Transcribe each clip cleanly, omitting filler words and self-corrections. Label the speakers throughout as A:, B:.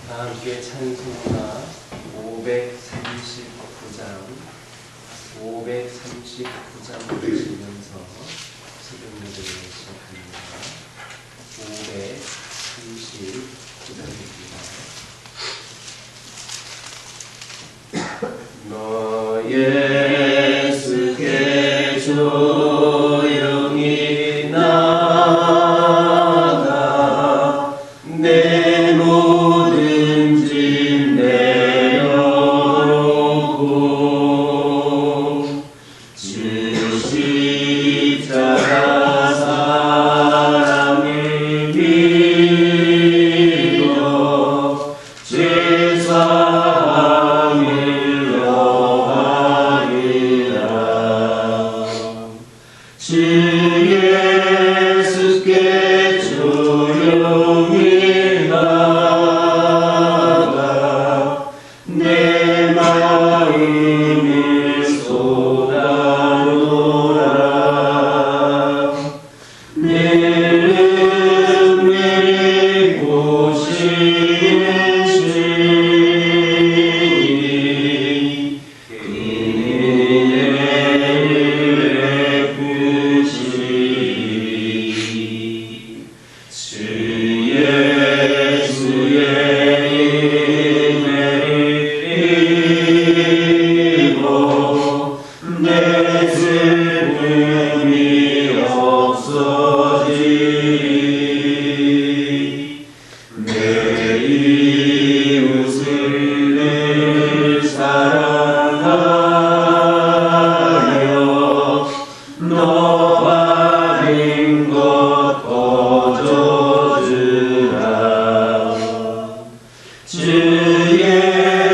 A: 다 함께 찬송가 539장 부르시면서 새벽 예배를 시작합니다. 539장입니다. 너 예수께 조용히 나가 내 모든 짐 내려놓고 주 십자가 사랑을 믿어 죄사함을 너하리라. 주 예수께 조용히 나가 내 마음을 쏟아놓으라. 내 눈물이 보시는 주님 은혜를 베푸시리. 주 예수의 은혜를 입어 내 슬픔이 없어지리. 내 이웃을 늘 사랑하여 너 받은 것 거저주라. 주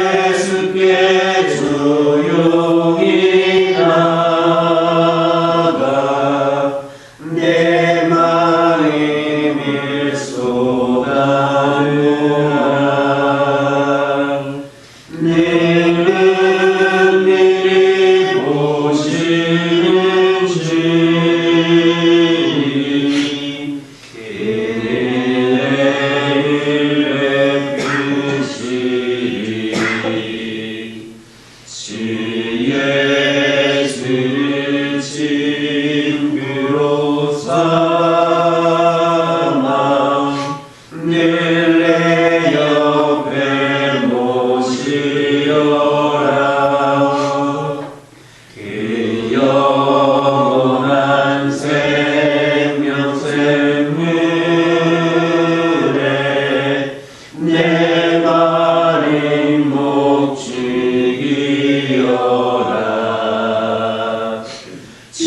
A: 예수께 조용히 나가 내 마음을 쏟아놓으라. 내 눈물이 보시는 주님 은혜를 베푸시리. 주 예수를 친구로 삼아 늘 내 옆에 모시어라. 그 영원한 생명 샘물에 내 마른 목 죽이어라. 주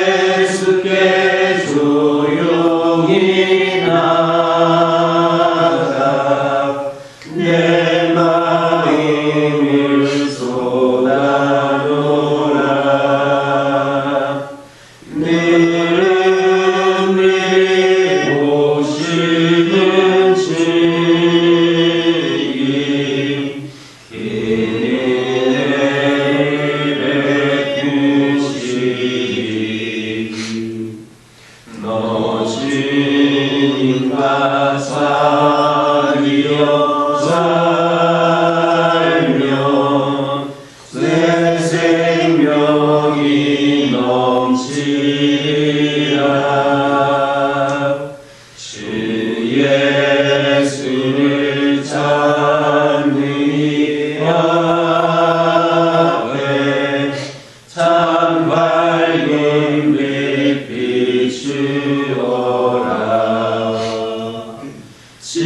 A: 예수께 조용히 나가 내 마음을 쏟아놓으라. 내 눈물이 보시는 주님 은혜를 베푸시리. 너 주님과 사귀어 살면 새 생명이 넘치리라. 주 예수를 찾는 이 앞에 참 밝은 빛 비추어라. 주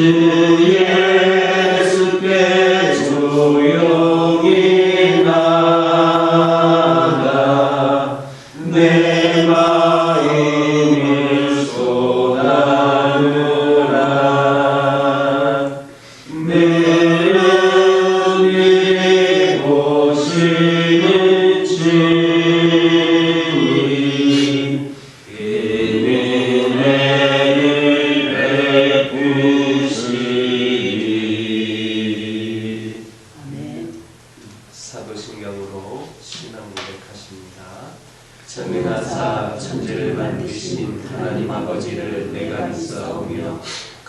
A: 예수께 조용히 나가 내 마음을 쏟아놓으라. 내 눈이 보시는 주님 은혜를 베푸시리.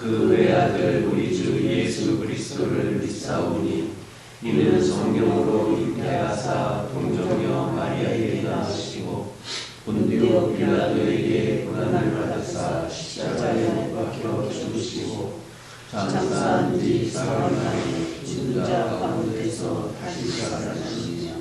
A: 그 외아들 우리 주 예수 그리스도를 믿사오니 이는 성령으로 잉태하사 동정녀 마리아에게 낳으시고 본디오 빌라도에게 고난을 받으사 십자가에 못 박혀 죽으시고 장사한 지 사흘 만에 죽은 자 가운데서 다시 살아나시며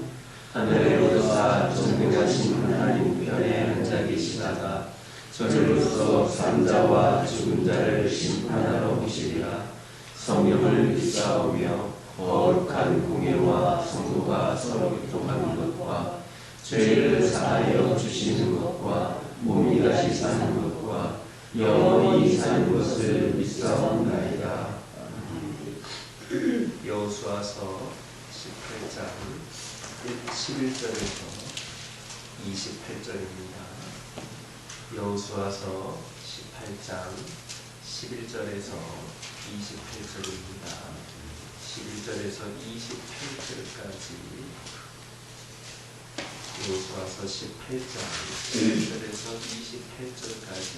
A: 하늘에 오르사 전능하신 하나님 편에 앉아 계시다가 저리로서 산자와 죽은 자를 심판하러 오시리라. 성령을 믿사오며 거룩한 공예와 성도가 서로 교통하는 것과 죄를 사하여 주시는 것과 몸이 다시 사는 것과 영원히 사는 것을 믿사옵나이다.
B: 여호수아서 18장 11절에서 28절입니다. 여호수아서 18장 11절에서 28절입니다. 11절에서 28절까지 여호수아서 18장 11절에서 28절까지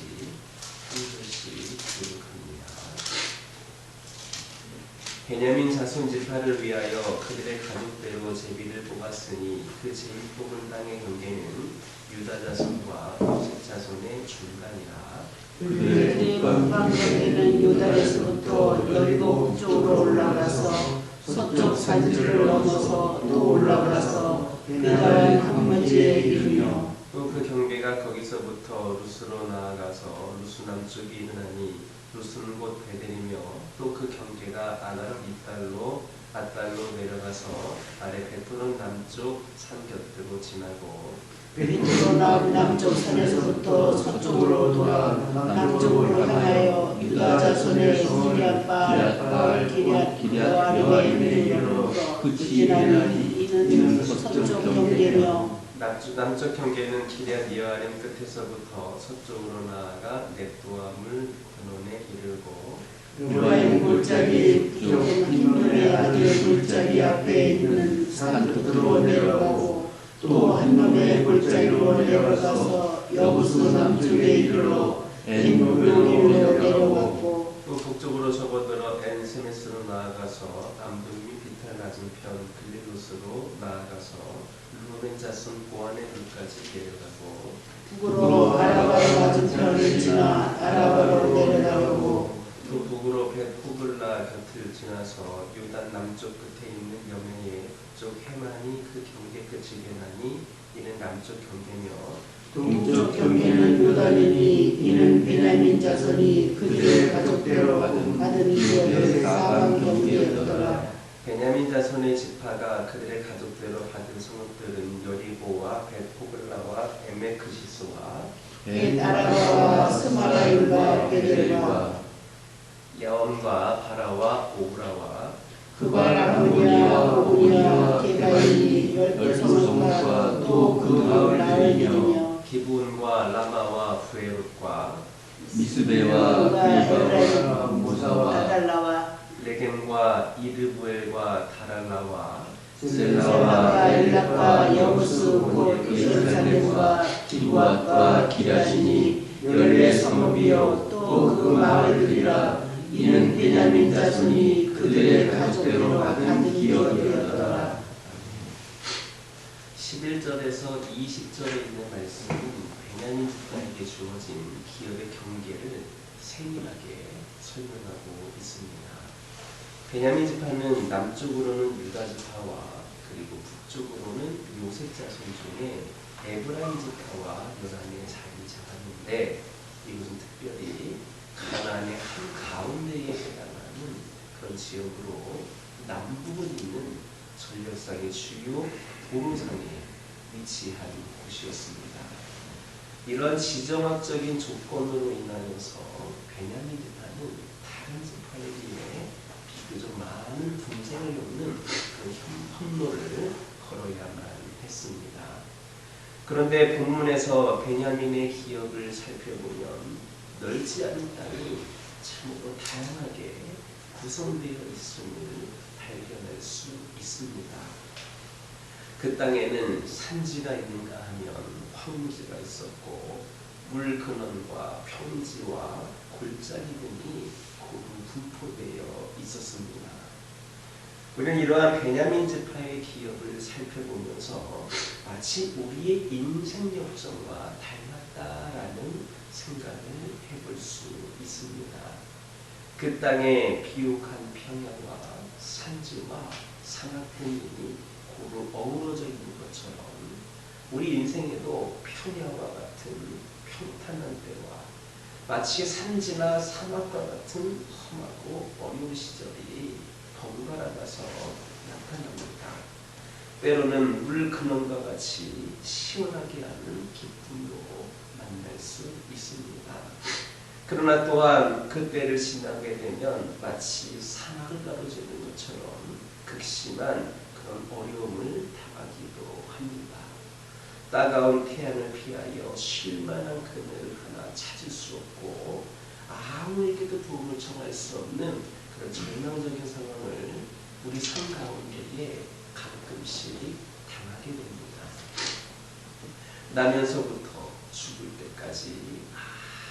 B: 한 절씩 교독합니다. 베냐민 자손 지파를 위하여 그들의 가족대로 제비를 뽑았으니 그 제비 뽑은 땅의 경계는 유다 자손과 요셉 자손의 중간이라.
C: 그들의 북방경계는 유다에서부터 여리고 북쪽으로 올라가서 서쪽 산지를 넘어서 또 올라가서 베다른 황무지에 이르며
B: 또 그 경계가 거기서부터 루스로 나아가서 루스 남쪽에 이르나니 루스는 곧 베델이며 또 그 경계가 아나라 앗달로 내려가서 아래 베토론 남쪽 산 곁으로 지나고
C: 베리토로 남쪽 산에서부터 서쪽으로 돌아 남쪽으로 향하여 유다 자손의 기럇바알 기럇 여아림에 이르러 끝이 이르나니 이는 서쪽 경계며
B: 남쪽 경계는 기럇 여아림 끝에서부터 서쪽으로 나아가 넷도아 물 근원에 이르고
C: 유다의 골짜기 hinnom의 아들 골짜기 앞에 있는 산 끝으로 내려가고 또 한놈의 골짜기로 내려가서 여부수 남쪽에 이르러 엔로기로 내려갔고
B: 또 북쪽으로 접어들어 엔세메스로 나아가서 남북 및 비탈 낮은 편 글리도스로 나아가서 루벤 자손 보안의 물까지 내려가고
C: 북으로 아라바로 맞은편을 지나 아라바로 내려가고
B: 또 북으로 벳호글라 곁을 지나서 요단 남쪽 끝에 있는 여매의 북쪽 해만이 그 경계 끝이 되나니 이는 남쪽 경계며
C: 동쪽 경계는 요단이니 이는 베냐민 자손이 그들의 가족대로 받은 이들의 사방 경계였더라.
B: 베냐민 자손의 지파가 그들의 가족대로 받은 성읍들은 여리고와 벳호글라와 에메크시스와
C: 벳아라바와 스마라임과 베델과
B: 야엄과 바라와 오브라와
C: 그발 아모니아와 오니아와 게바이 열두 성읍과 또 그 마을들이며
B: 기브온과 라마와 부에롯과
A: 미스베와 베바와 모사와
C: 아달라와
B: 레겜과 이르부엘과 다랄라와
C: 셀라와 엘락과 여부수 곧 예루살렘과 기부앗과 기라시니 14성읍이요 또 그 마을들이라. 이는 베냐민 자손이 그들의 가족대로 받은 기업이었더라.
B: 11절에서 20절에 있는 말씀은 베냐민 지파에게 주어진 기업의 경계를 세밀하게 설명하고 있습니다. 베냐민 지파는 남쪽으로는 유다 지파와 그리고 북쪽으로는 요셉 자손 중에 에브라임 지파와 요단에 자리 잡았는데 이것은 특별히 가나안의 한가운데에 해당하는 그런 지역으로 남부에 있는 전력상의 주요 도로상에 위치한 곳이었습니다. 이런 지정학적인 조건으로 인하여서 베냐민 지파는 다른 지파에 비해 비교적 많은 분쟁을 겪는 그런 현로를 걸어야만 했습니다. 그런데 본문에서 베냐민의 기업을 살펴보면 넓지 않은 땅이 참으로 다양하게 구성되어 있음을 발견할 수 있습니다. 그 땅에는 산지가 있는가 하면 황무지가 있었고 물 근원과 평지와 골짜기 등이 우리는 이러한 베냐민 지파의 기업을 살펴보면서 마치 우리의 인생 역정과 닮았다라는 생각을 해볼 수 있습니다. 그 땅에 비옥한 평야와 산지와 상악분이 고루 어우러져 있는 것처럼 우리 인생에도 평야와 같은 평탄한 때와 마치 산지나 사막과 같은 험하고 어려운 시절이 번갈아가서 나타납니다. 때로는 물 근원과 같이 시원하게 하는 기쁨도 만날 수 있습니다. 그러나 또한 그 때를 지나게 되면 마치 사막을 가로지르는 것처럼 극심한 그런 어려움을 당하기도 합니다. 따가운 태양을 피하여 쉴 만한 그늘 하나 찾을 수 없고 아무에게도 도움을 청할 수 없는 그런 절망적인 상황을 우리 삶 가운데에 가끔씩 당하게 됩니다. 나면서부터 죽을 때까지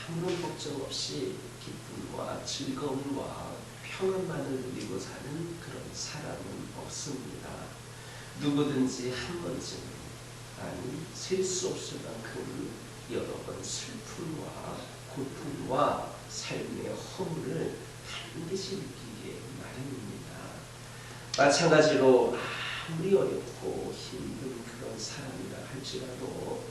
B: 아무런 걱정 없이 기쁨과 즐거움과 평안만을 누리고 사는 그런 사람은 없습니다. 누구든지 한 번쯤은 아니 셀 수 없을 만큼 여러 번 슬픔과 고통과 삶의 허물을 반드시 느끼게 마련입니다. 마찬가지로 아무리 어렵고 힘든 그런 사람이라 할지라도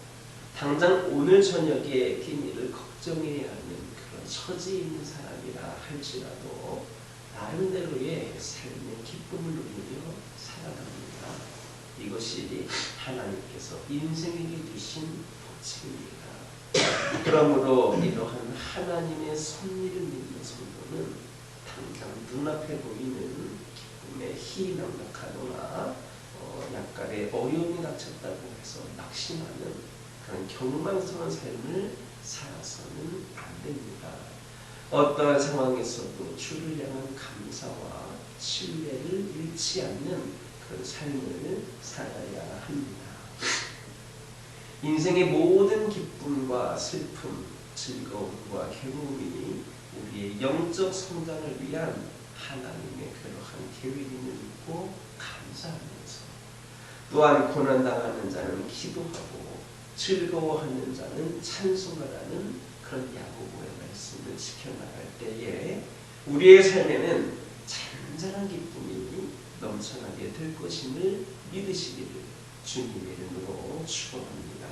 B: 당장 오늘 저녁에 끼니를 걱정해야 하는 그런 처지에 있는 사람이라 할지라도 나름대로의 삶의 기쁨을 누리며 살아갑니다. 이것이 하나님께서 인생에게 주신 복입니다. 그러므로 이러한 하나님의 섭리를 믿는 성도는 당장 눈앞에 보이는 기쁨에 희망락하거나 약간의 어려움이 닥쳤다고 해서 낙심하는 그런 경망스러운 삶을 살아서는 안 됩니다. 어떠한 상황에서도 주를 향한 감사와 신뢰를 잃지 않는 그런 삶을 살아야 합니다. 인생의 모든 기쁨과 슬픔, 즐거움과 괴로움이 우리의 영적 성장을 위한 하나님의 그러한 계획임을 믿고 감사하면서 또한 고난당하는 자는 기도하고 즐거워하는 자는 찬송하라는 그런 야고보의 말씀을 지켜나갈 때에 우리의 삶에는 잔잔한 기쁨이 넘쳐나게 될 것임을 믿으시기를 주님의 이름으로 축원합니다.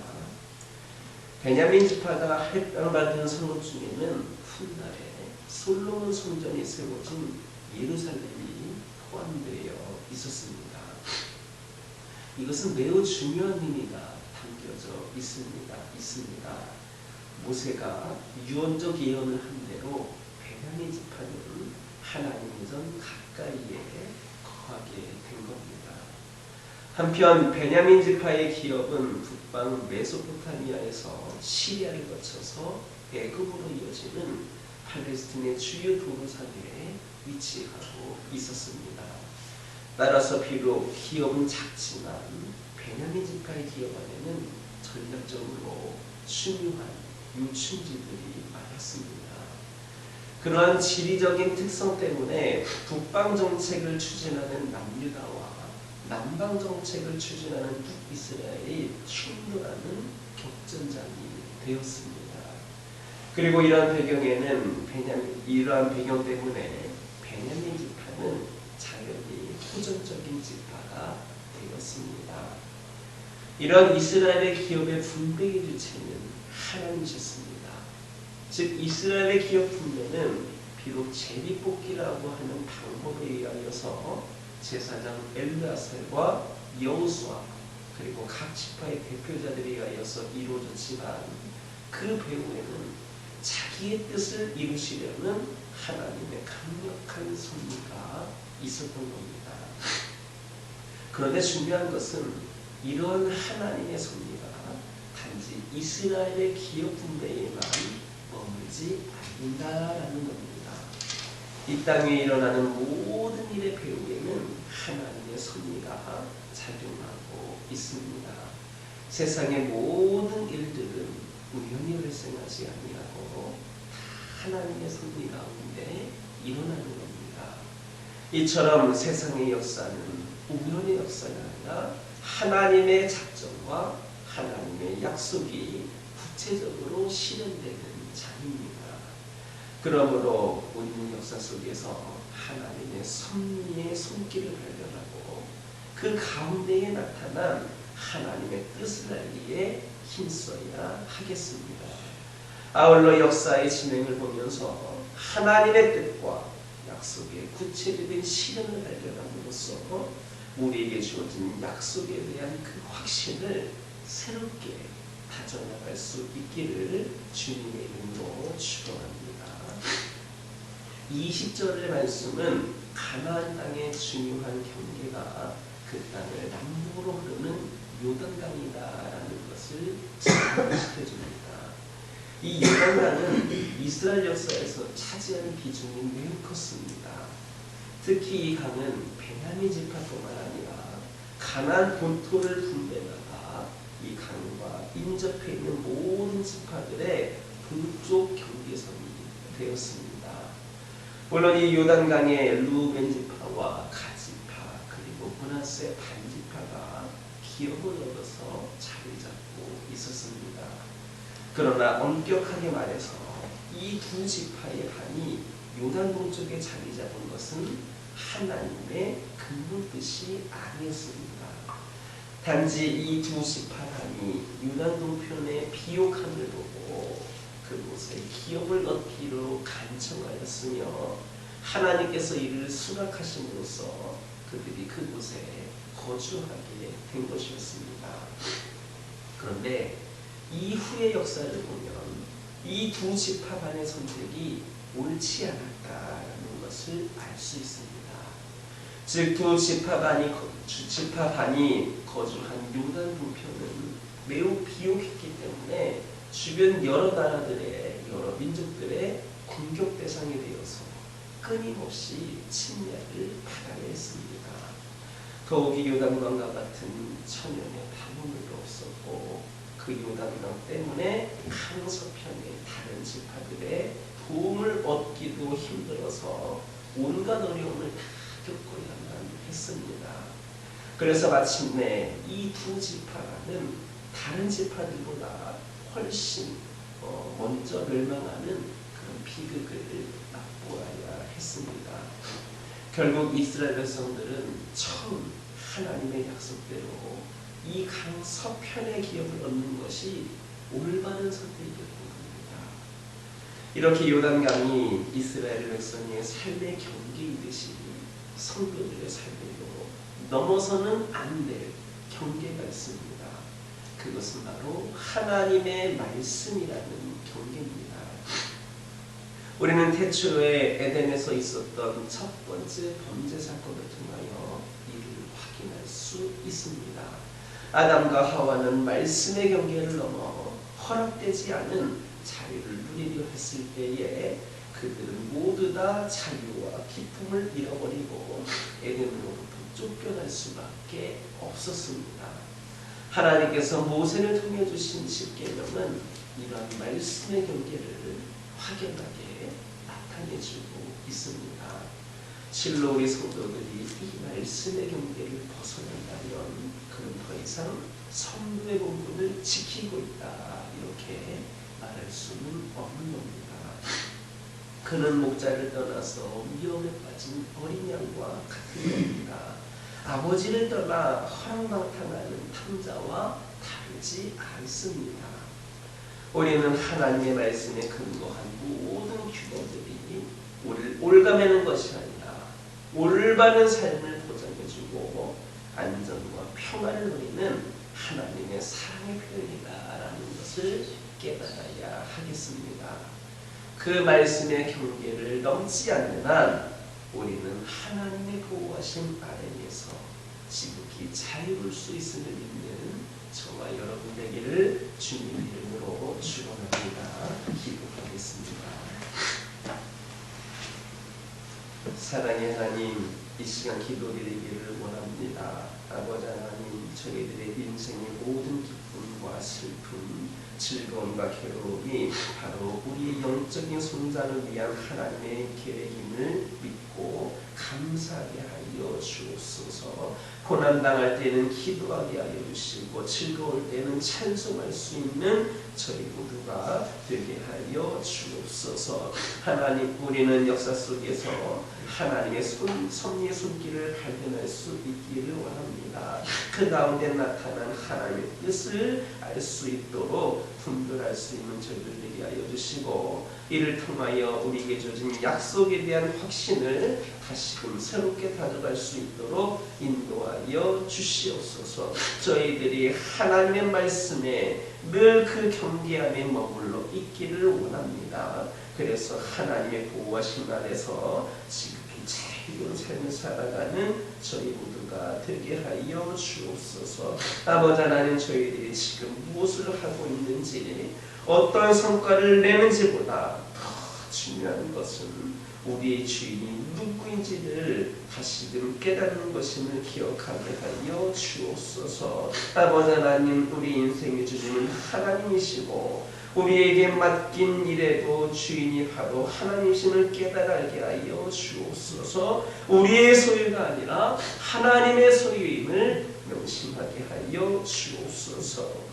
B: 베냐민 지파가 할당받은 성읍 중에는 훗날에 솔로몬 성전이 세워진 예루살렘이 포함되어 있었습니다. 이것은 매우 중요한 의미가 담겨져 있습니다. 모세가 유언적 예언을 한 대로 베냐민 지파는 하나님의 전 가까이에 거하게 된 겁니다. 한편 베냐민 지파의 기업은 북방 메소포타미아에서 시리아를 거쳐서 애굽으로 이어지는 팔레스틴의 주요 도로상에 위치하고 있었습니다. 따라서 비록 기업은 작지만 베냐민 지파의 기업 안에는 전략적으로 중요한 요충지들이 많았습니다. 그러한 지리적인 특성 때문에 북방 정책을 추진하는 남유다와 남방 정책을 추진하는 북이스라엘이 충돌하는 격전장이 되었습니다. 그리고 이러한 배경 때문에 베냐민 지파는 자연히 호전적인 지파가 되었습니다. 이러한 이스라엘의 기업의 분배의 주체는 하나님이셨습니다. 즉 이스라엘의 기업 분배는 비록 제비뽑기라고 하는 방법에 의하여서 제사장 엘르아살과 여호수아 그리고 각 지파의 대표자들에 의하여서 이루어졌지만 그 배후에는 자기의 뜻을 이루시려는 하나님의 강력한 섭리가 있었던 겁니다. 그런데 중요한 것은 이러한 하나님의 섭리가 단지 이스라엘의 기업 분배에만 머물지 않는다라는 겁니다. 이 땅에 일어나는 모든 일의 배후에는 하나님의 섭리가 작용하고 있습니다. 세상의 모든 일들은 우연히 발생하지 아니하고 하나님의 섭리 가운데 일어나는 겁니다. 이처럼 세상의 역사는 우연의 역사가 아니라 하나님의 작정과 하나님의 약속이 구체적으로 실현되는 장입니다. 그러므로 우리는 역사 속에서 하나님의 섭리의 손길을 발견하고 그 가운데에 나타난 하나님의 뜻을 알기에 힘써야 하겠습니다. 아울러 역사의 진행을 보면서 하나님의 뜻과 약속의 구체적인 실현을 발견함으로써 우리에게 주어진 약속에 대한 그 확신을 새롭게 다져나갈 수 있기를 주님의 이름으로 축원합니다. 20절의 말씀은 가나안 땅의 중요한 경계가 그 땅을 남북으로 흐르는 요단강이다라는 것을 증명시켜줍니다. 이 요단강은 이스라엘 역사에서 차지하는 비중이 매우 컸습니다. 특히 이 강은 베냐민 지파뿐만 아니라 가나안 본토를 분배하다가 이 강과 인접해 있는 모든 지파들의 동쪽 경계선이 되었습니다. 물론 이 요단강의 루벤 지파와 갓 지파 그리고 므낫세 단 지파가 기업을 얻어서 자리 잡고 있었습니다. 그러나 엄격하게 말해서 이 두 지파의 반이 요단 동쪽에 자리 잡은 것은 하나님의 근본 뜻이 아니었습니다. 단지 이 두 지파 반이 요단 동편의 비옥함을 보고 그곳에 기업을 얻기로 간청하였으며 하나님께서 이를 수락하심으로써 그들이 그곳에 거주하게 된 것이었습니다. 그런데 이후의 역사를 보면 이 두 지파 반의 선택이 옳지 않았다라는 것을 알 수 있습니다. 즉 두 지파 반이 거주한 요단 동편은 매우 비옥했기 때문에 주변 여러 나라들의 여러 민족들의 공격 대상이 되어서 끊임없이 침략을 받아야 했습니다. 더욱이 요단강과 같은 천연의 바닷물도 없었고 그 요단강 때문에 강서편의 다른 지파들의 도움을 얻기도 힘들어서 온갖 어려움을 다 겪어야만 했습니다. 그래서 마침내 이 두 지파는 다른 지파들보다 훨씬 먼저 멸망하는 그런 비극을 맛보아야 했습니다. 결국 이스라엘 백성들은 처음 하나님의 약속대로 이 강 서편의 기업을 얻는 것이 올바른 선택이었던 겁니다. 이렇게 요단강이 이스라엘 백성의 삶의 경계이듯이 성도들의 삶에도 넘어서는 안 될 경계가 있습니다. 그것은 바로 하나님의 말씀이라는 경계입니다. 우리는 태초에 에덴에서 있었던 첫 번째 범죄 사건을 통하여 이를 확인할 수 있습니다. 아담과 하와는 말씀의 경계를 넘어 허락되지 않은 자유를 누리려 했을 때에 그들은 모두 다 자유와 기쁨을 잃어버리고 에덴으로부터 쫓겨날 수밖에 없었습니다. 하나님께서 모세를 통해 주신 십계명은 이러한 말씀의 경계를 확연하게 나타내주고 있습니다. 실로 우리 성도들이 이 말씀의 경계를 벗어난다면 그는 더 이상 성도의 본분을 지키고 있다 이렇게 말할 수는 없는 겁니다. 그는 목자를 떠나서 위험에 빠진 어린 양과 같은 겁니다. 아버지를 떠나 허랑방탕하는 탕자와 다르지 않습니다. 우리는 하나님의 말씀에 근거한 모든 규범들이 우리를 올가매는 것이 아니라 올바른 삶을 보장해주고 안전과 평안을 누리는 하나님의 사랑의 표현이다라는 것을 깨달아야 하겠습니다. 그 말씀의 경계를 넘지 않는 한 우리는 하나님의 보호하심 아래에서 지극히 자유로울 수 있음을 믿는 저와 여러분 되기를 주님의 이름으로 축원합니다. 기도하겠습니다. 사랑의 하나님, 이 시간 기도드리기를 원합니다. 아버지 하나님, 저희들의 인생의 모든 기쁨과 슬픔, 즐거움과 괴로움이 바로 우리의 영적인 성장을 위한 하나님의 계획임을 믿고 감사 감사하게 하여 주옵소서. 고난당할 때는 기도하게 하여 주시고 즐거울 때는 찬송할 수 있는 저희 모두가 되게 하여 주옵소서. 하나님, 우리는 역사 속에서 하나님의 섭리의 손길을 발견할 수 있기를 원합니다. 그 가운데 나타난 하나님의 뜻을 알 수 있도록 분별할 수 있는 저희들 되게 하여 주시고, 이를 통하여 우리에게 주어진 약속에 대한 확신을 다시금 새롭게 가져갈 수 있도록 인도하여 주시옵소서. 저희들이 하나님의 말씀에 늘 그 경계함에 머물러 있기를 원합니다. 그래서 하나님의 보호하심 아래서 지극히 자유로운 삶을 살아가는 저희 모두가 되게 하여 주옵소서. 아버지 하나님, 저희들이 지금 무엇을 하고 있는지, 어떤 성과를 내는지보다 더 중요한 것은 우리의 주인이 누구인지를 다시금 깨닫는 것임을 기억하게 하여 주옵소서. 아버지 하나님, 우리 인생의 주님은 하나님이시고 우리에게 맡긴 일에도 주인이 바로 하나님이심을 깨달게 하여 주옵소서. 우리의 소유가 아니라 하나님의 소유임을 명심하게 하여 주옵소서.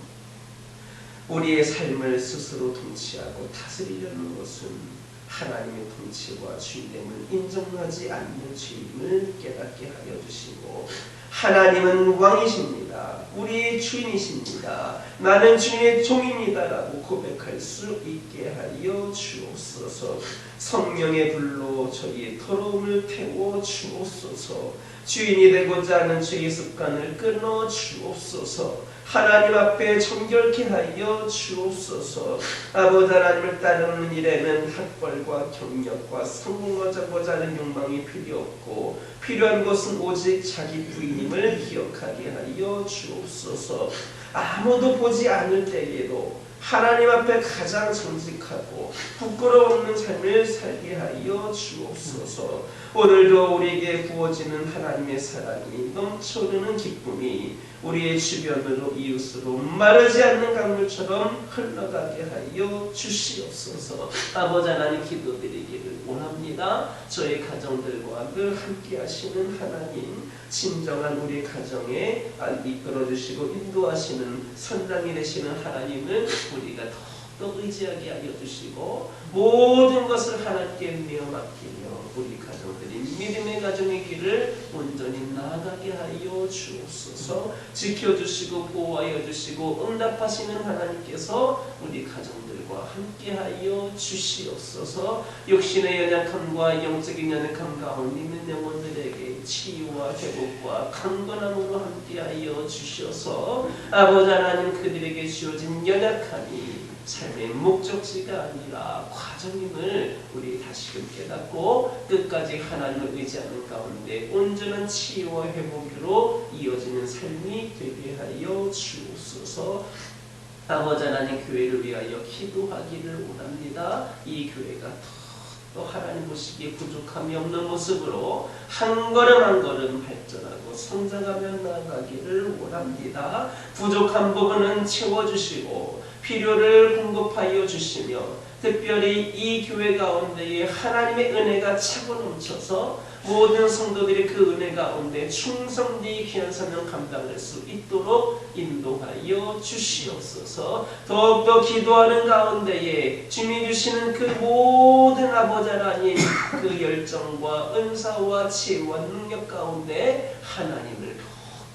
B: 우리의 삶을 스스로 통치하고 다스리려는 것은 하나님의 통치와 주인됨을 인정하지 않는 주임을 깨닫게 하여 주시고, 하나님은 왕이십니다. 우리의 주인이십니다. 나는 주인의 종입니다 라고 고백할 수 있게 하여 주옵소서. 성령의 불로 저희의 더러움을 태워 주옵소서. 주인이 되고자 하는 죄의 습관을 끊어 주옵소서. 하나님 앞에 정결케 하여 주옵소서. 아버지 하나님을 따르는 일에는 학벌과 경력과 성공하고자 하는 욕망이 필요 없고, 필요한 것은 오직 자기 부인임을 기억하게 하여 주옵소서. 아무도 보지 않을 때에도 하나님 앞에 가장 정직하고 부끄러움 없는 삶을 살게 하여 주옵소서. 오늘도 우리에게 부어지는 하나님의 사랑이 넘쳐흐르는 기쁨이 우리의 주변으로 이웃으로 마르지 않는 강물처럼 흘러가게 하여 주시옵소서. 아버지 하나님, 기도드리기를 원합니다. 저희 가정들과 늘 함께 하시는 하나님, 진정한 우리 가정에 이끌어주시고 인도하시는 선장이 되시는 하나님을 우리가 더욱 의지하게 하여 주시고, 모든 것을 하나님께 내어 맡기며 우리 가정들이 믿음의 가정의 길을 온전히 나아가게 하여 주옵소서. 지켜주시고 보호하여 주시고 응답하시는 하나님께서 우리 가정들과 함께하여 주시옵소서. 육신의 연약함과 영적인 연약함 가운데 있는 영혼들에게 치유와 회복과 강건함으로 함께하여 주셔서, 아버지 하나님, 그들에게 주어진 연약함이 삶의 목적지가 아니라 과정임을 우리 다시금 깨닫고 끝까지 하나님을 의지하는 가운데 온전한 치유와 회복으로 이어지는 삶이 되게 하여 주옵소서. 아버지 하나님, 교회를 위하여 기도하기를 원합니다. 이 교회가 또 하나님 보시기에 부족함이 없는 모습으로 한 걸음 한 걸음 발전하고 성장하며 나아가기를 원합니다. 부족한 부분은 채워주시고 필요를 공급하여 주시며, 특별히 이 교회 가운데에 하나님의 은혜가 차고 넘쳐서 모든 성도들이 그 은혜 가운데 충성되이 귀한 사명 감당할 수 있도록 인도하여 주시옵소서. 더욱더 기도하는 가운데에 주님이 주시는 그 모든 아버지 하나님, 그 열정과 은사와 지혜와 능력 가운데 하나님을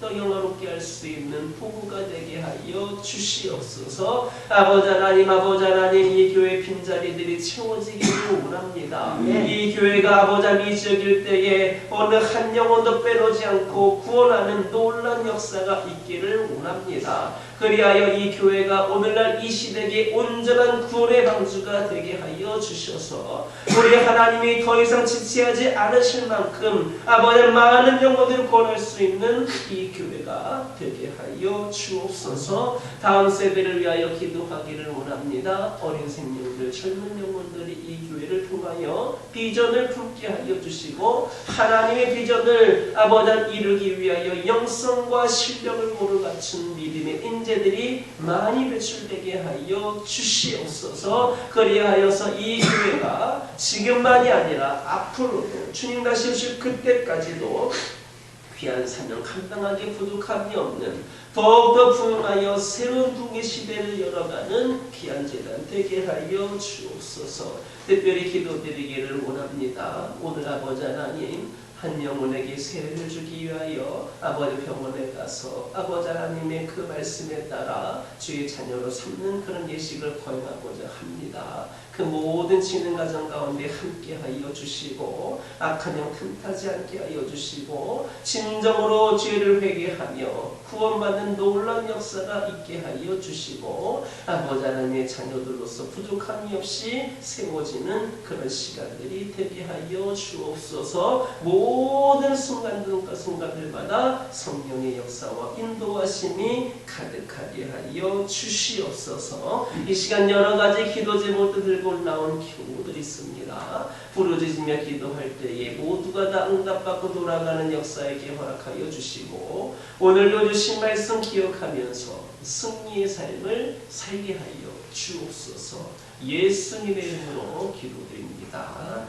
B: 더 영화롭게 할 수 있는 도구가 되게 하여 주시옵소서. 아버지 하나님, 이 교회 빈자리들이 채워지기를 원합니다. 이 교회가 아버지 하나님 지역일 때에 어느 한 영혼도 빼놓지 않고 구원하는 놀라운 역사가 있기를 원합니다. 그리하여 이 교회가 오늘날 이 시대에 온전한 구원의 방주가 되게 하여 주셔서 우리 하나님이 더 이상 지체하지 않으실 만큼 아버지 많은 영혼들을 구원할 수 있는 이 이 교회가 되게 하여 주옵소서. 다음 세대를 위하여 기도하기를 원합니다. 어린 생명들, 젊은 영혼들이 이 교회를 통하여 비전을 품게 하여 주시고 하나님의 비전을 아버지 이루기 위하여 영성과 실력을 고루 갖춘 믿음의 인재들이 많이 배출되게 하여 주시옵소서. 그리하여서 이 교회가 지금만이 아니라 앞으로도 주님 다시 오실 그때까지도 귀한 사명 감당하게 부족함이 없는 더욱더 부흥하여 새로운 붕의 시대를 열어가는 귀한 재단 되게 하여 주옵소서. 특별히 기도드리기를 원합니다. 오늘 아버지 하나님 한 영혼에게 세례를 주기 위하여 아버지 병원에 가서 아버지 하나님의 그 말씀에 따라 주의 자녀로 삼는 그런 예식을 거행하고자 합니다. 그 모든 지는 가정 가운데 함께 하여 주시고 악한 영 틈타지 않게 하여 주시고 진정으로 죄를 회개하며 구원받는 놀라운 역사가 있게 하여 주시고 아버지 하나님의 자녀들로서 부족함이 없이 세워지는 그런 시간들이 되게 하여 주옵소서. 모든 순간들과 순간들마다 성령의 역사와 인도하심이 가득하게 하여 주시옵소서. 이 시간 여러 가지 기도 제목들 들고 나온 교우들이 있습니다. 부르짖으며 기도할 때에 모두가 다 응답받고 돌아가는 역사에게 허락하여 주시고 오늘도 주신 말씀 기억하면서 승리의 삶을 살게 하여 주옵소서. 예수님의 이름으로 기도드립니다.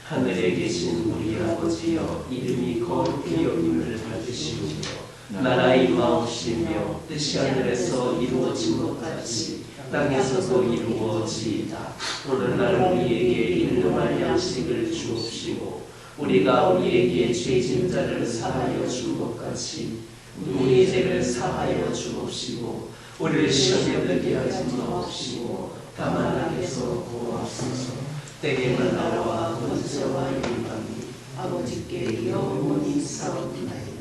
B: 하늘에 계신 우리 아버지여, 이름이 거룩히 여김을 받으시오며 나라 임하옵시며 뜻이 하늘에서 이루어진 것 같이 땅에서도 이루어지이다. 오늘날 우리에게 일용할 양식을 주옵시고 우리가 우리에게 죄진 자를 사하여 준 것 같이 우리의 죄를 사하여 주옵시고 우리를 시험에 들게 하지 마옵시고 다만 악에서 구하옵소서. 때에는 나라와 권세와 영광이 아버지께 영원히 있사옵나이다.